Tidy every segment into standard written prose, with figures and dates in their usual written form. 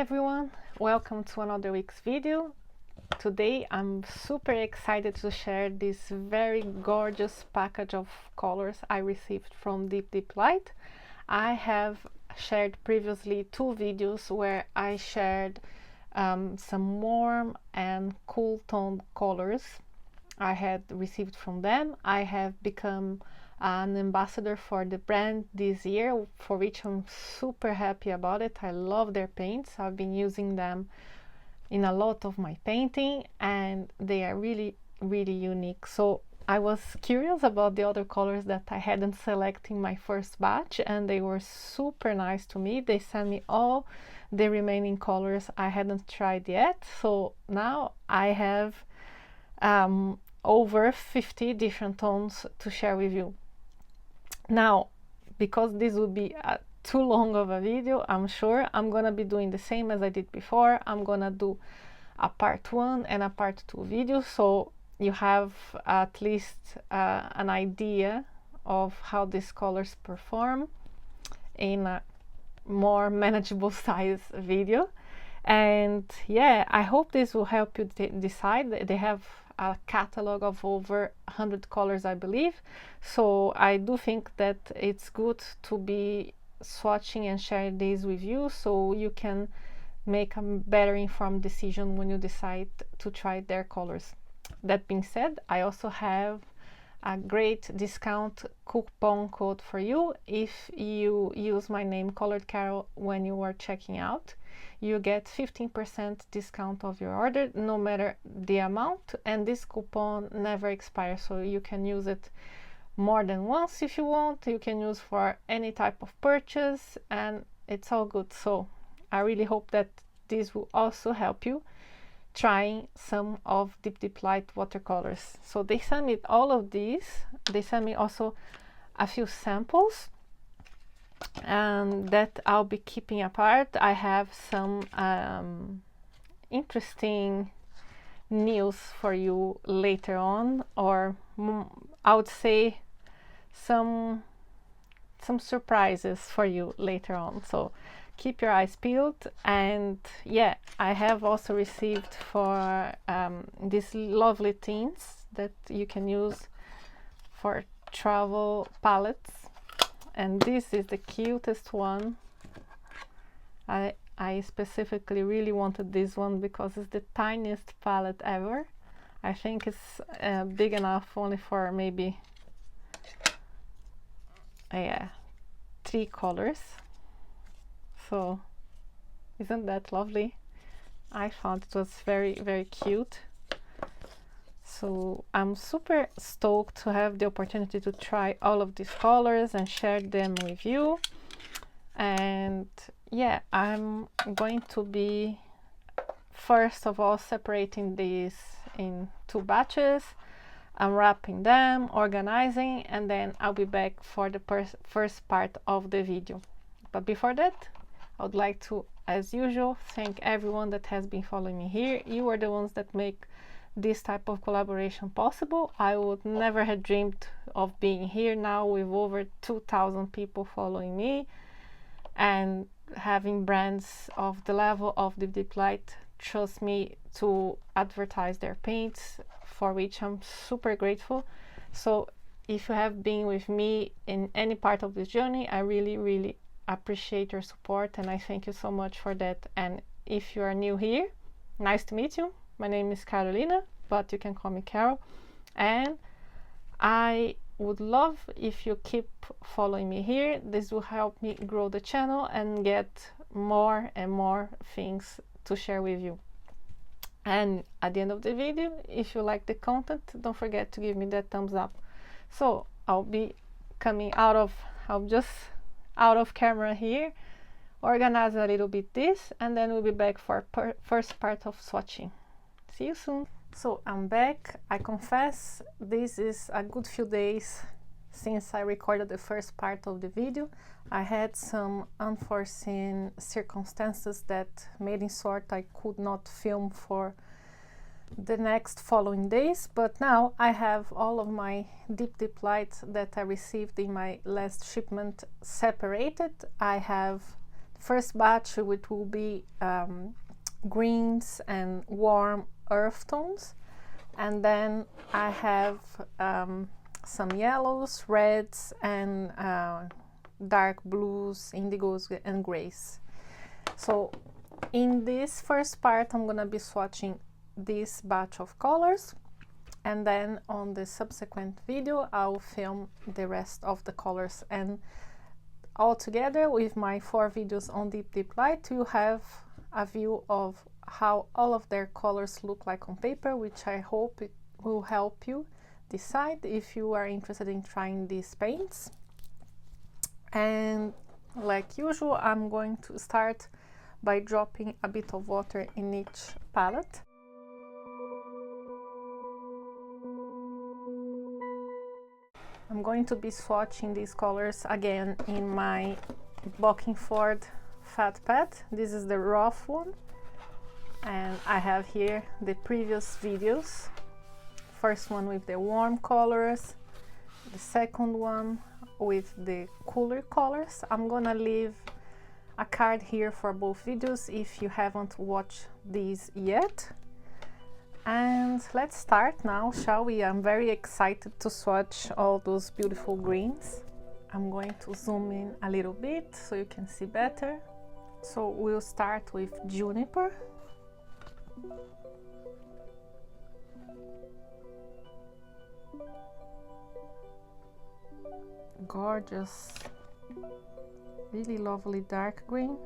everyone, welcome to another week's video. Today I'm super excited to share this very gorgeous package of colors I received from Deep Light. I have shared previously two videos where I shared some warm and cool toned colors I had received from them. I have become an ambassador for the brand this year, for which I'm super happy about it. I love their paints. I've been using them in a lot of my painting and they are really unique. So I was curious about the other colors that I hadn't selected in my first batch, and they were super nice to me. They sent me all the remaining colors I hadn't tried yet. So now I have over 50 different tones to share with you. Now, because this would be too long of a video, I'm sure I'm gonna be doing the same as I did before. I'm gonna do a part 1 and a part 2 video, so you have at least an idea of how these colors perform in a more manageable size video. And yeah, I hope this will help you decide. They have a catalog of over 100 colors, I believe, so I do think that it's good to be swatching and sharing these with you so you can make a better informed decision when you decide to try their colors. That being said, I also have a great discount coupon code for you. If you use my name Colored Carol when you are checking out, you get 15% discount of your order, no matter the amount, and this coupon never expires, so you can use it more than once if you want. You can use for any type of purchase and it's all good. So I really hope that this will also help you trying some of Deep Light watercolors. So they sent me all of these. They sent me also a few samples and that I'll be keeping apart. I have some interesting news for you later on, or I would say some surprises for you later on, so keep your eyes peeled. And yeah, I have also received for these lovely tints that you can use for travel palettes, and this is the cutest one. I specifically really wanted this one because it's the tiniest palette ever. I think it's big enough only for maybe 3 colors. So isn't that lovely? I found it was very cute. So I'm super stoked to have the opportunity to try all of these colors and share them with you. And yeah, I'm going to be first of all separating these in 2 batches, unwrapping them, organizing, and then I'll be back for the first part of the video. But before that, I would like to, as usual, thank everyone that has been following me here. You are the ones that make this type of collaboration possible. I would never have dreamed of being here now with over 2,000 people following me and having brands of the level of the Deep Light trust me to advertise their paints, for which I'm super grateful. So if you have been with me in any part of this journey, I really appreciate your support and I thank you so much for that. And if you are new here, nice to meet you. My name is Carolina, but you can call me Carol, and I would love if you keep following me here. This will help me grow the channel and get more and more things to share with you. And at the end of the video, if you like the content, don't forget to give me that thumbs up. So I'll be coming I'm just out of camera here, organize a little bit this, and then we'll be back for first part of swatching. See you soon. So I'm back. I confess this is a good few days since I recorded the first part of the video. I had some unforeseen circumstances that made it sort I could not film for the next following days, but now I have all of my Deep Light that I received in my last shipment separated. I have first batch, which will be greens and warm earth tones, and then I have some yellows, reds, and dark blues, indigos, and grays. So in this first part, I'm gonna be swatching this batch of colors, and then on the subsequent video I'll film the rest of the colors, and all together with my 4 videos on Deep Light you have a view of how all of their colors look like on paper, which I hope it will help you decide if you are interested in trying these paints. And like usual, I'm going to start by dropping a bit of water in each palette. I'm going to be swatching these colors again in my Ford Fat Pad. This is the rough one, and I have here the previous videos. First one with the warm colors, the second one with the cooler colors. I'm gonna leave a card here for both videos if you haven't watched these yet. And let's start now, shall we? I'm very excited to swatch all those beautiful greens. I'm going to zoom in a little bit so you can see better. So we'll start with Juniper. Gorgeous, really lovely dark green.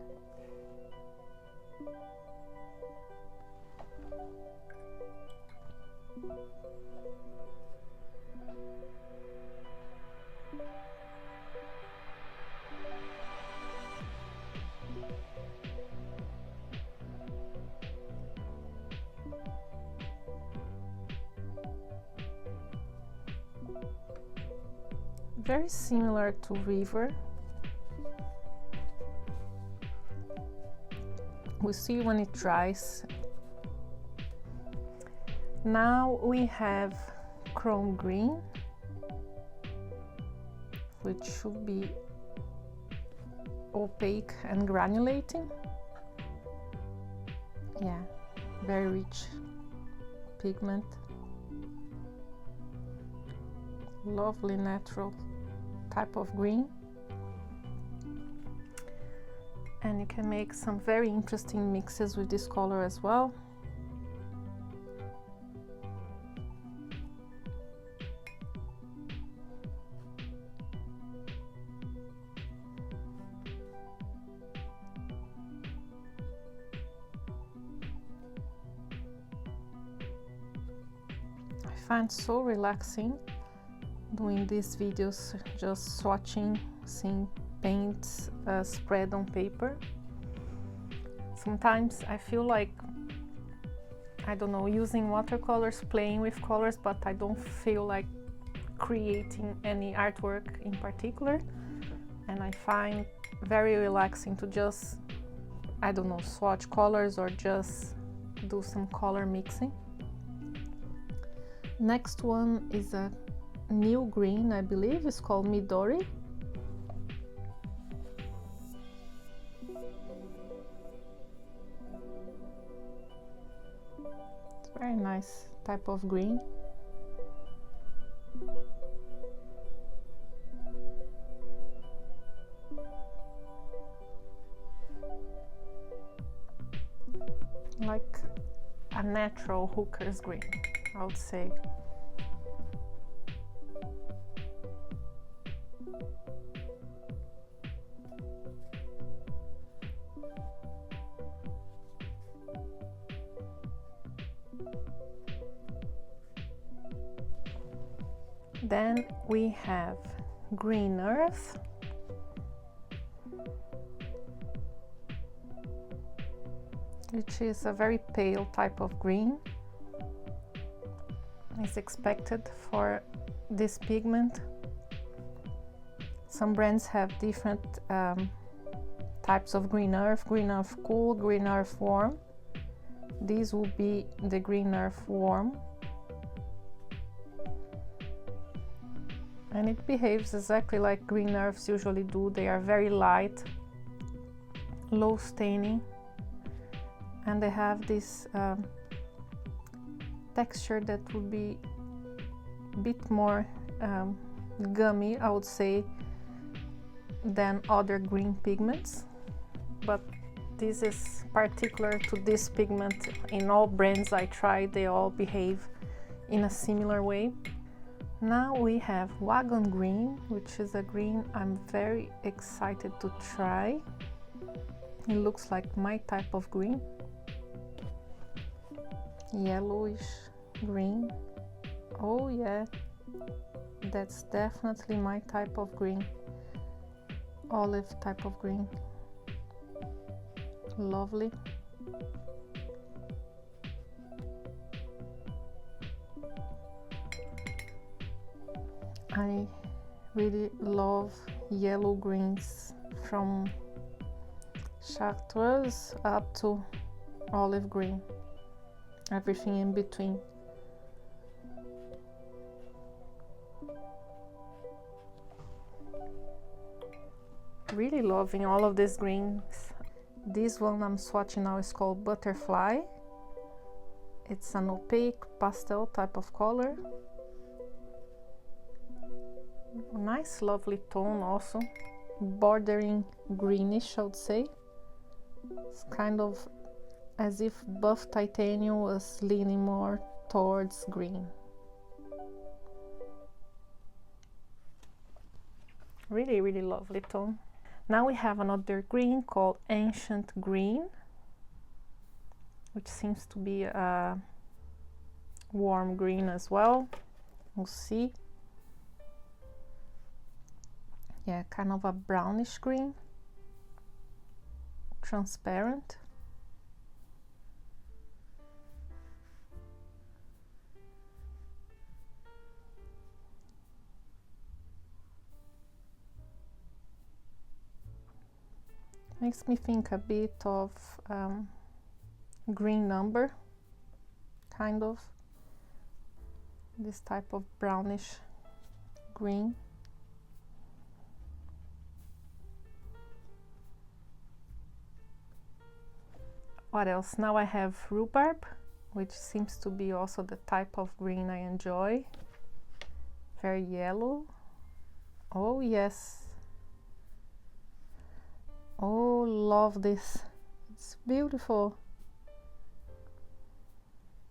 Very similar to River. We'll see when it dries. Now we have Chrome Green, which should be opaque and granulating. Yeah, very rich pigment. Lovely natural type of green, and you can make some very interesting mixes with this color as well. I find so relaxing doing these videos, just swatching, seeing paints spread on paper. Sometimes I feel like, I don't know, using watercolors, playing with colors, but I don't feel like creating any artwork in particular, and I find very relaxing to just, I don't know, swatch colors or just do some color mixing. Next one is a new green, I believe it's called Midori. It's a very nice type of green. Like a natural hooker's green, I would say. Then we have Green Earth, which is a very pale type of green. It's expected for this pigment. Some brands have different types of Green Earth Cool, Green Earth Warm. These will be the Green Earth Warm. And it behaves exactly like green earths usually do. They are very light low staining, and they have this texture that would be a bit more gummy, I would say, than other green pigments, but this is particular to this pigment. In all brands I tried, they all behave in a similar way. Now we have Wagon Green, which is a green I'm very excited to try. It looks like my type of green. Yellowish green. Oh yeah, that's definitely my type of green. Olive type of green. Lovely. I really love yellow greens, from chartreuse up to olive green, everything in between. Really loving all of these greens. This one I'm swatching now is called Butterfly. It's an opaque pastel type of color. Nice lovely tone also, bordering greenish, I would say. It's kind of as if buff titanium was leaning more towards green. Really, really lovely tone. Now we have another green called Ancient Green, which seems to be a warm green as well. We'll see. Yeah, kind of a brownish green, transparent. Makes me think a bit of green number, kind of. This type of brownish green. What else? Now I have Rhubarb, which seems to be also the type of green I enjoy. Very yellow. Oh yes. Oh, love this. It's beautiful.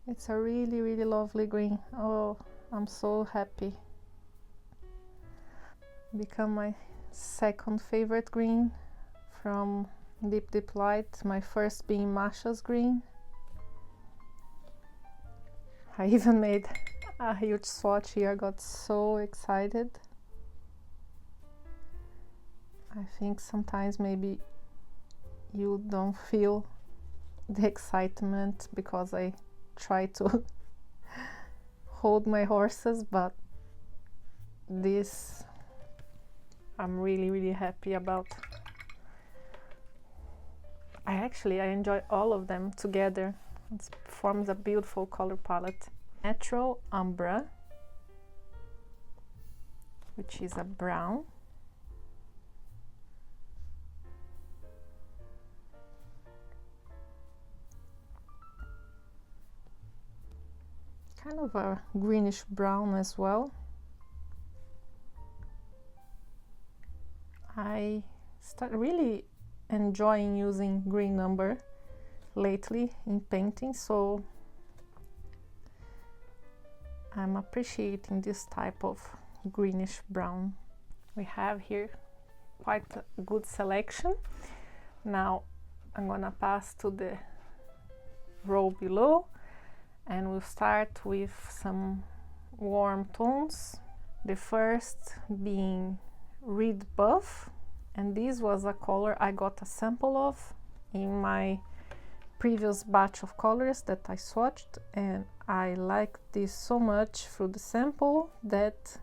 It's a really, really lovely green. Oh, I'm so happy. Become my second favorite green from Deep Deep Light, my first being Masha's green. I even made a huge swatch here, I got so excited. I think sometimes maybe you don't feel the excitement because I try to hold my horses, but this I'm really, really happy about. I enjoy all of them together. It forms a beautiful color palette. Natural Umbra, which is a brown. Kind of a greenish brown as well. I started really enjoying using green number lately in painting, so I'm appreciating this type of greenish brown. We have here quite a good selection. Now I'm gonna pass to the row below and we'll start with some warm tones. The first being Reed Buff, and this was a color I got a sample of in my previous batch of colors that I swatched, and I liked this so much through the sample that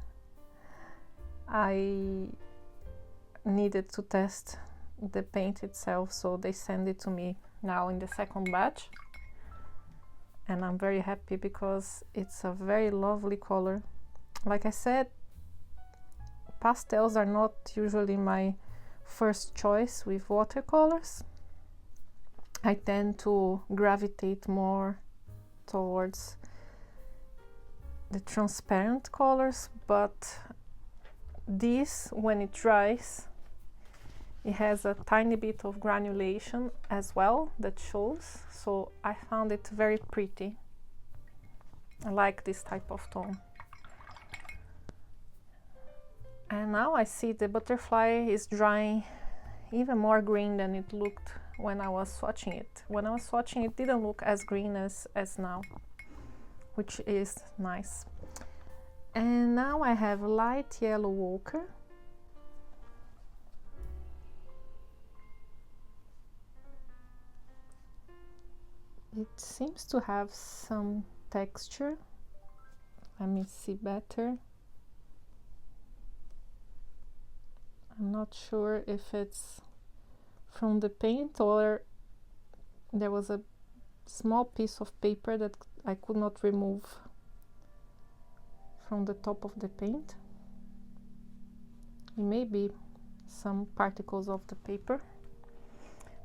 I needed to test the paint itself, so they send it to me now in the second batch, and I'm very happy because it's a very lovely color. Like I said, pastels are not usually my first choice with watercolors, I tend to gravitate more towards the transparent colors, but this, when it dries, it has a tiny bit of granulation as well that shows, so I found it very pretty. I like this type of tone. And now I see the butterfly is drying even more green than it looked when I was swatching it. When I was swatching, it didn't look as green as now, which is nice. And now I have light yellow ochre. It seems to have some texture. Let me see better. I'm not sure if it's from the paint or there was a small piece of paper that I could not remove from the top of the paint. It may be some particles of the paper,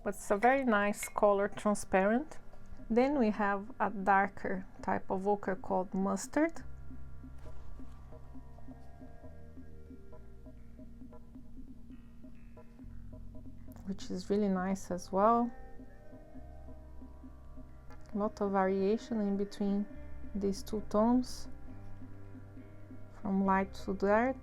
but it's a very nice color, transparent. Then we have a darker type of ochre called mustard. Which is really nice as well. A lot of variation in between these two tones, from light to dark.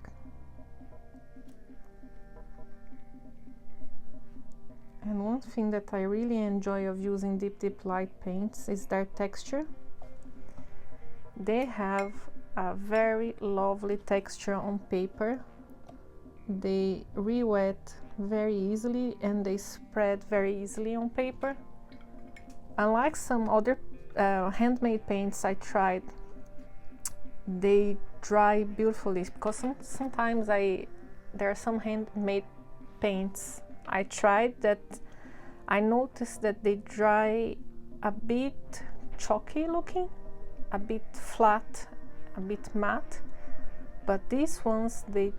And one thing that I really enjoy of using deep light paints is their texture. They have a very lovely texture on paper. They re-wet very easily and they spread very easily on paper. Unlike some other handmade paints I tried, they dry beautifully, because sometimes there are some handmade paints I tried that I noticed that they dry a bit chalky looking, a bit flat, a bit matte, but these ones, they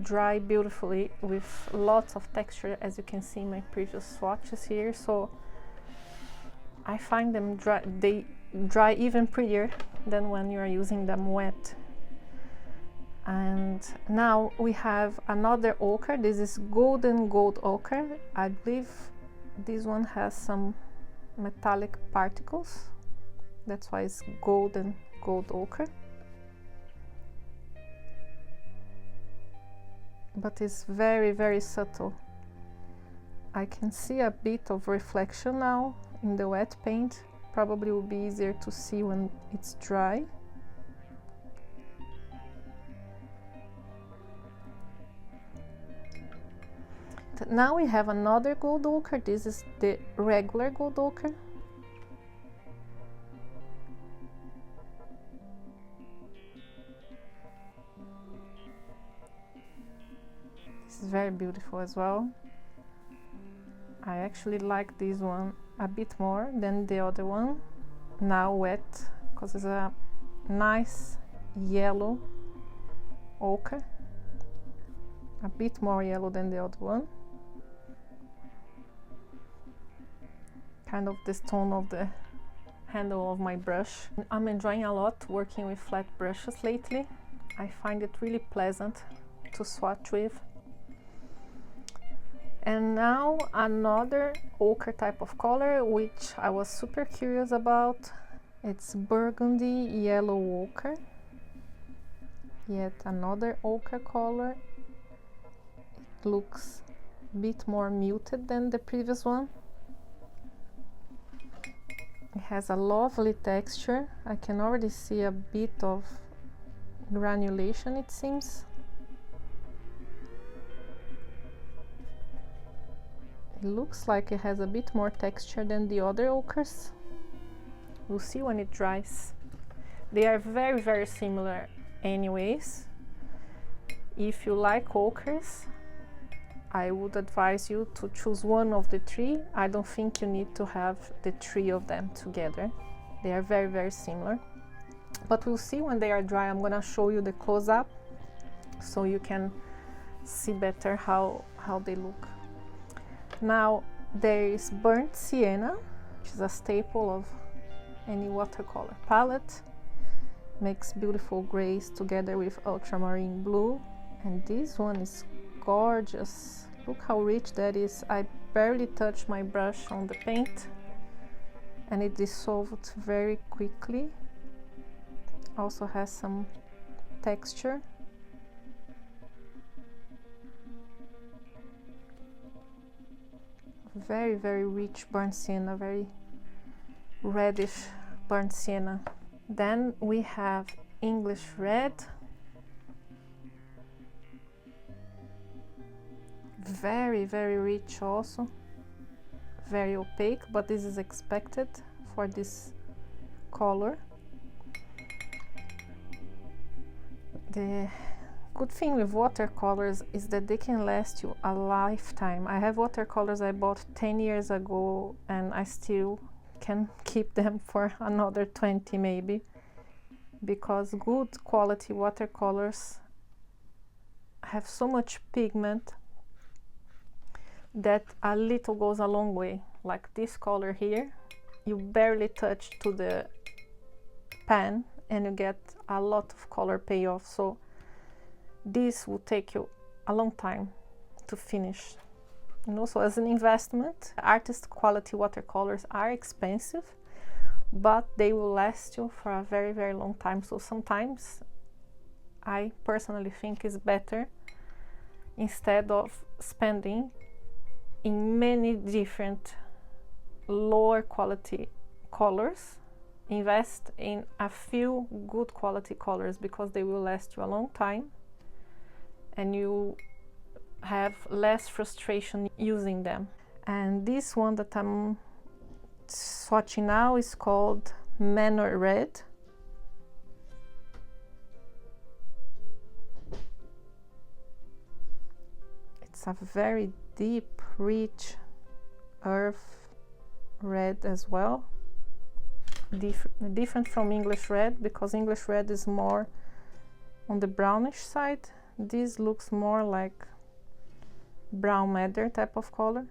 dry beautifully with lots of texture, as you can see in my previous swatches here. So I find them they dry even prettier than when you are using them wet. And now we have another ochre. This is golden gold ochre. I believe this one has some metallic particles, that's why it's golden gold ochre. But it's very subtle. I can see a bit of reflection now in the wet paint. Probably will be easier to see when it's dry. Now we have another gold ochre. This is the regular gold ochre. This is very beautiful as well. I actually like this one a bit more than the other one, now wet, because it's a nice yellow ochre, a bit more yellow than the other one. Kind of the tone of the handle of my brush. I'm enjoying a lot working with flat brushes lately. I find it really pleasant to swatch with. And now another ochre type of color, which I was super curious about. It's burgundy yellow ochre. Yet another ochre color. It looks a bit more muted than the previous one. It has a lovely texture. I can already see a bit of granulation, it seems. It looks like it has a bit more texture than the other ochres. We'll see when it dries. They are very similar anyways. If you like ochres, I would advise you to choose one of the three. I don't think you need to have the three of them together. They are very similar. But we'll see when they are dry. I'm gonna show you the close-up so you can see better how they look. Now there is burnt sienna. which is a staple of any watercolor palette. Makes beautiful grays together with ultramarine blue, and this one is gorgeous. Look how rich that is. I barely touched my brush on the paint and it dissolved very quickly. Also has some texture. Very, very rich burnt sienna, very reddish burnt sienna. Then we have English red. Very, very rich also. Very opaque, but this is expected for this color. The good thing with watercolors is that they can last you a lifetime. I have watercolors I bought 10 years ago and I still can keep them for another 20 maybe, because good quality watercolors have so much pigment that a little goes a long way. Like this color here, you barely touch to the pan and you get a lot of color payoff. So this will take you a long time to finish, you know. So as an investment, artist quality watercolors are expensive, but they will last you for a very, very long time. So sometimes I personally think it's better, instead of spending in many different lower quality colors, invest in a few good quality colors, because they will last you a long time and you have less frustration using them. And this one that I'm swatching now is called Manor Red. It's a very deep, rich earth red as well. Different from English red, because English red is more on the brownish side. This looks more like brown madder type of color.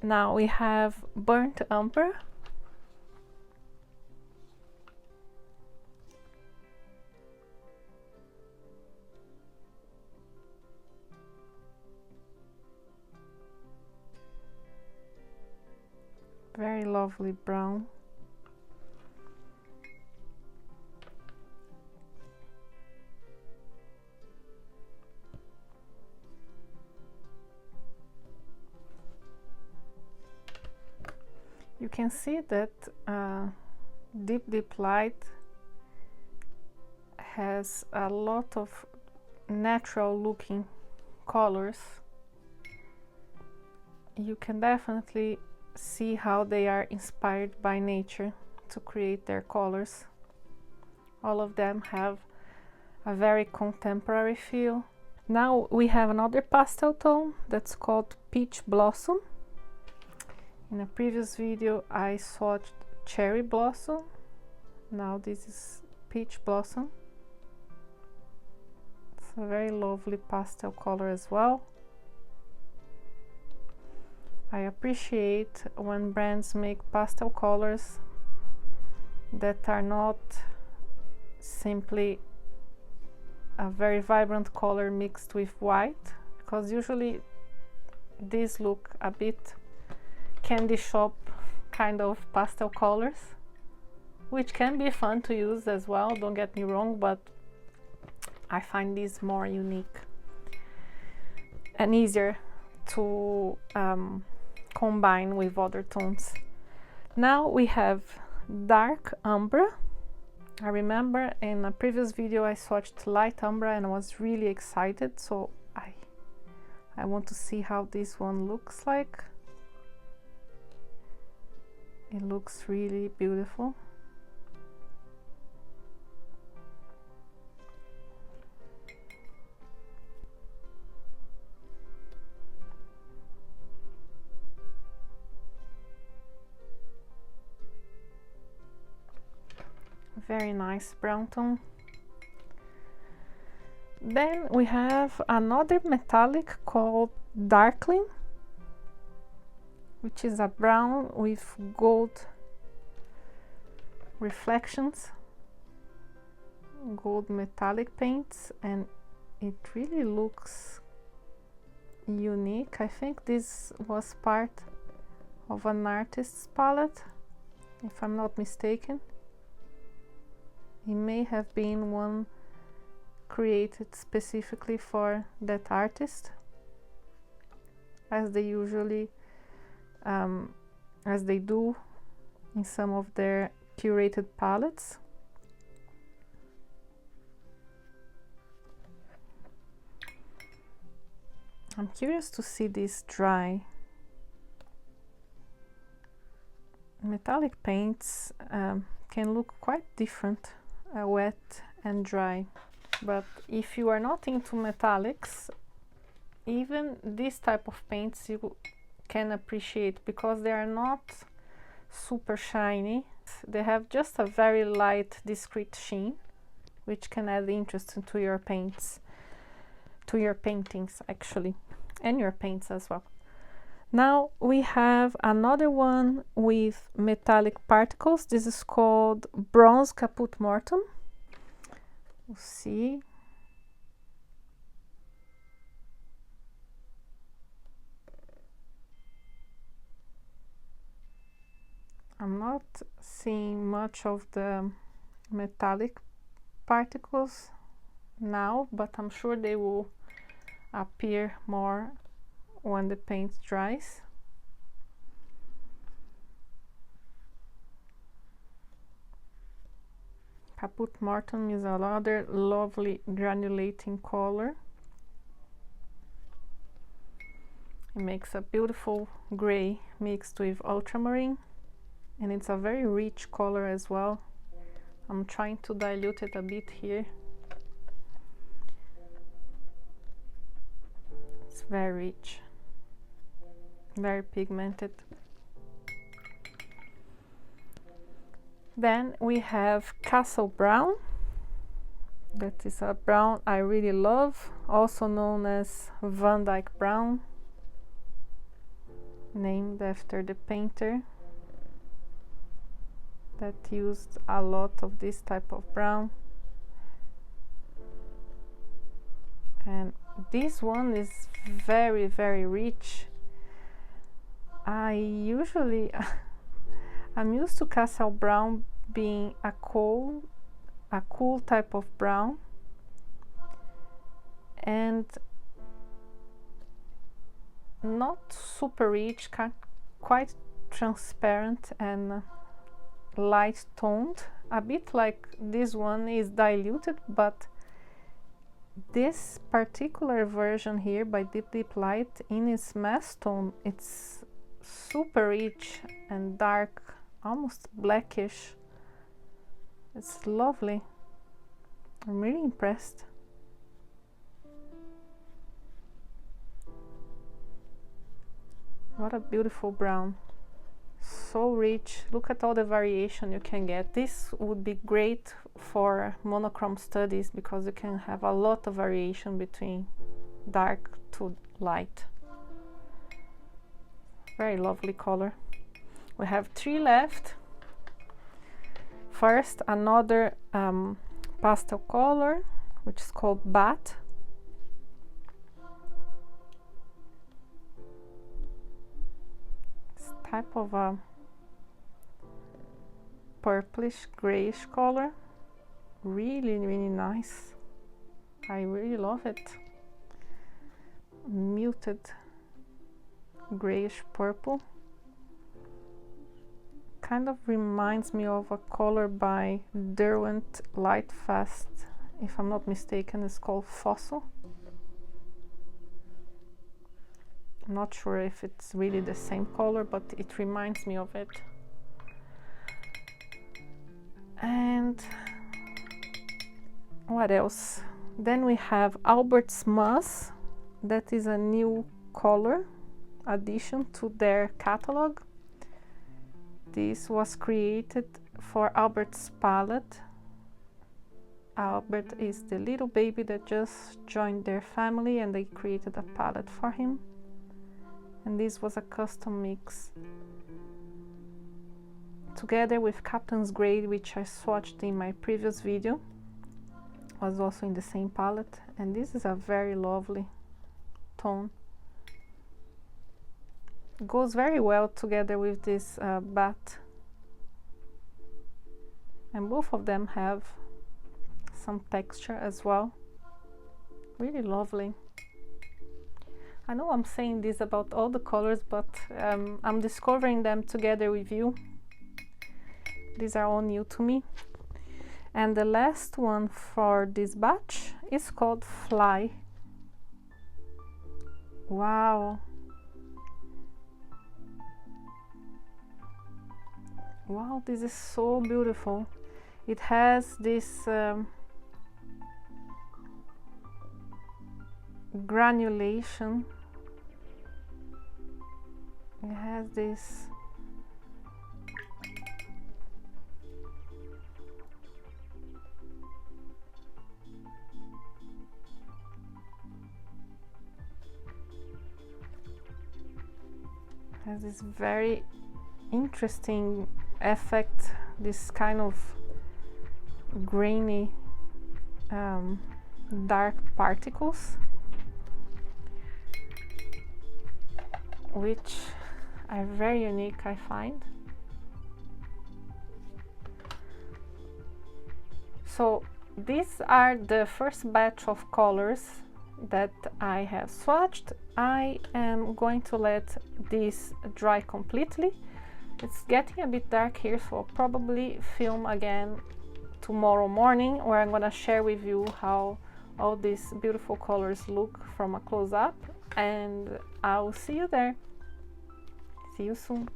Now we have burnt umber. Very lovely brown. You can see that deep light has a lot of natural looking colors. You can definitely see how they are inspired by nature to create their colors. All of them have a very contemporary feel. Now we have another pastel tone that's called Peach Blossom. In a previous video I swatched Cherry Blossom. Now this is Peach Blossom. It's a very lovely pastel color as well. I appreciate when brands make pastel colors that are not simply a very vibrant color mixed with white, because usually these look a bit candy shop kind of pastel colors, which can be fun to use as well, don't get me wrong, but I find these more unique and easier to combine with other tones. Now we have dark umber. I remember in a previous video I swatched light umber and I was really excited, so I want to see how this one looks like. It looks really beautiful. Very nice brown tone. Then we have another metallic called Darkling. which is a brown with gold reflections, gold metallic paints, and it really looks unique. I think this was part of an artist's palette, if I'm not mistaken. It may have been one created specifically for that artist, as they usually as they do in some of their curated palettes. I'm curious to see this dry. Metallic paints can look quite different, wet and dry, but if you are not into metallics, even this type of paints you can appreciate, because they are not super shiny. They have just a very light, discreet sheen, which can add interest into your paints, to your paintings actually, and your paints as well. Now we have another one with metallic particles. This is called Bronze Caput Mortuum. We'll see. I'm not seeing much of the metallic particles now, but I'm sure they will appear more when the paint dries. Caput Mortuum is another lovely granulating color. It makes a beautiful gray mixed with ultramarine, and it's a very rich color as well. I'm trying to dilute it a bit here. It's very rich, very pigmented. Then we have Castle Brown. That is a brown I really love, also known as Van Dyke Brown, named after the painter that used a lot of this type of brown. And this one is very, very rich. I'm used to Castle Brown being a cool type of brown, and not super rich, quite transparent and light toned, a bit like this one is diluted, but this particular version here by Deep Deep Light, in its mass tone, it's super rich and dark, almost blackish. It's lovely. I'm really impressed. What a beautiful brown. So rich. Look at all the variation you can get. This would be great for monochrome studies because you can have a lot of variation between dark to light. Very lovely color. We have 3 left. First, another pastel color, which is called Bat. It's type of a purplish grayish color. Really, really nice. I really love it. Muted grayish purple. Kind of reminds me of a color by Derwent Lightfast, if I'm not mistaken. It's called Fossil. I'm not sure if it's really the same color, but it reminds me of it. And what else? Then we have Albert's Moss. That is a new color addition to their catalog. This was created for Albert's palette. Albert is the little baby that just joined their family, and they created a palette for him. and this was a custom mix together with Captain's Grey, which I swatched in my previous video. Was also in the same palette, and this is a very lovely tone. Goes very well together with this bat, and both of them have some texture as well. Really lovely. I know I'm saying this about all the colors, but I'm discovering them together with you. These are all new to me. And the last one for this batch is called Fly. Wow. Wow, this is so beautiful. It has this granulation. It has this very interesting effect, this kind of grainy dark particles, which are very unique, I find. So these are the first batch of colors that I have swatched. I am going to let this dry completely. It's getting a bit dark here, so I'll probably film again tomorrow morning, where I'm gonna share with you how all these beautiful colors look from a close-up, and I'll see you there. See you soon.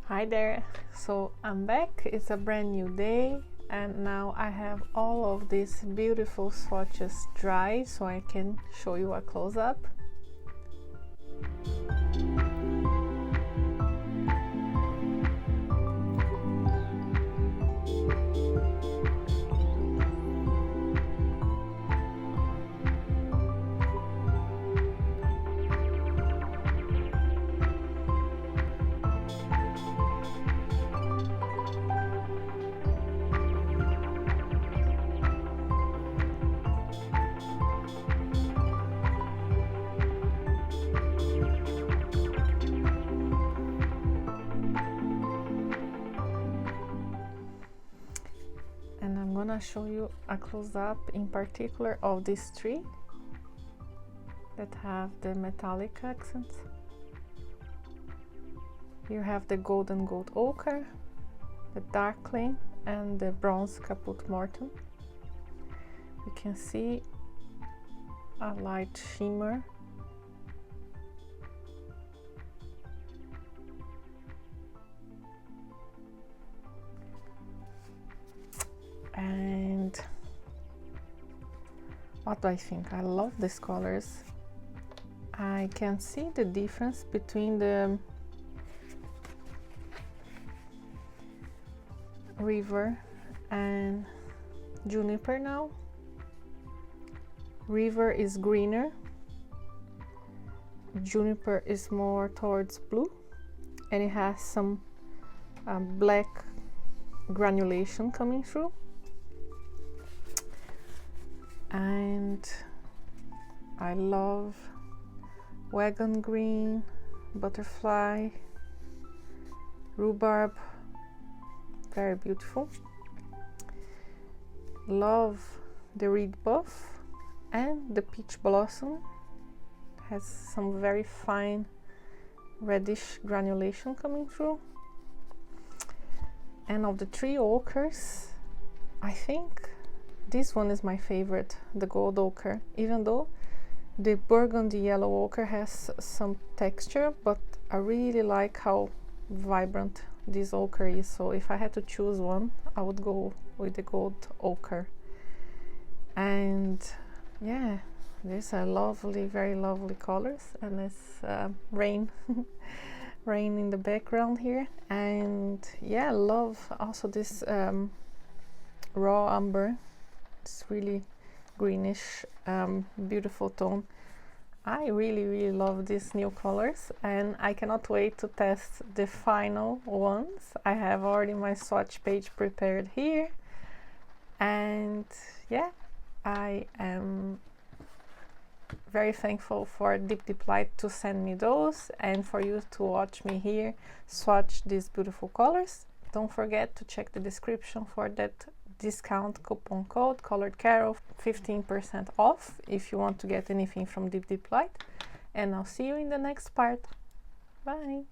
Hi there. So I'm back. It's a brand new day, and now I have all of these beautiful swatches dry, so I can show you a close-up. I'm gonna show you a close-up in particular of these three that have the metallic accents. You have the golden gold ochre, the darkling, and the bronze caput mortuum. You can see a light shimmer. And what do I think? I love these colors. I can see the difference between the river and juniper now. River is greener, juniper is more towards blue, and it has some black granulation coming through. And I love wagon green, butterfly, rhubarb, very beautiful. Love the reed buff, and the peach blossom has some very fine reddish granulation coming through. And of the three ochres, I think this one is my favorite, the gold ochre, even though the burgundy yellow ochre has some texture, but I really like how vibrant this ochre is. So if I had to choose one, I would go with the gold ochre. And yeah, these are lovely, very lovely colors, and it's rain rain in the background here. And yeah, I love also this raw umber. It's really greenish, beautiful tone. I really love these new colors, and I cannot wait to test the final ones. I have already my swatch page prepared here, and yeah, I am very thankful for Deep Light to send me those, and for you to watch me here swatch these beautiful colors. Don't forget to check the description for that discount coupon code Colored Carol, 15% off if you want to get anything from Deep Light. And I'll see you in the next part. Bye.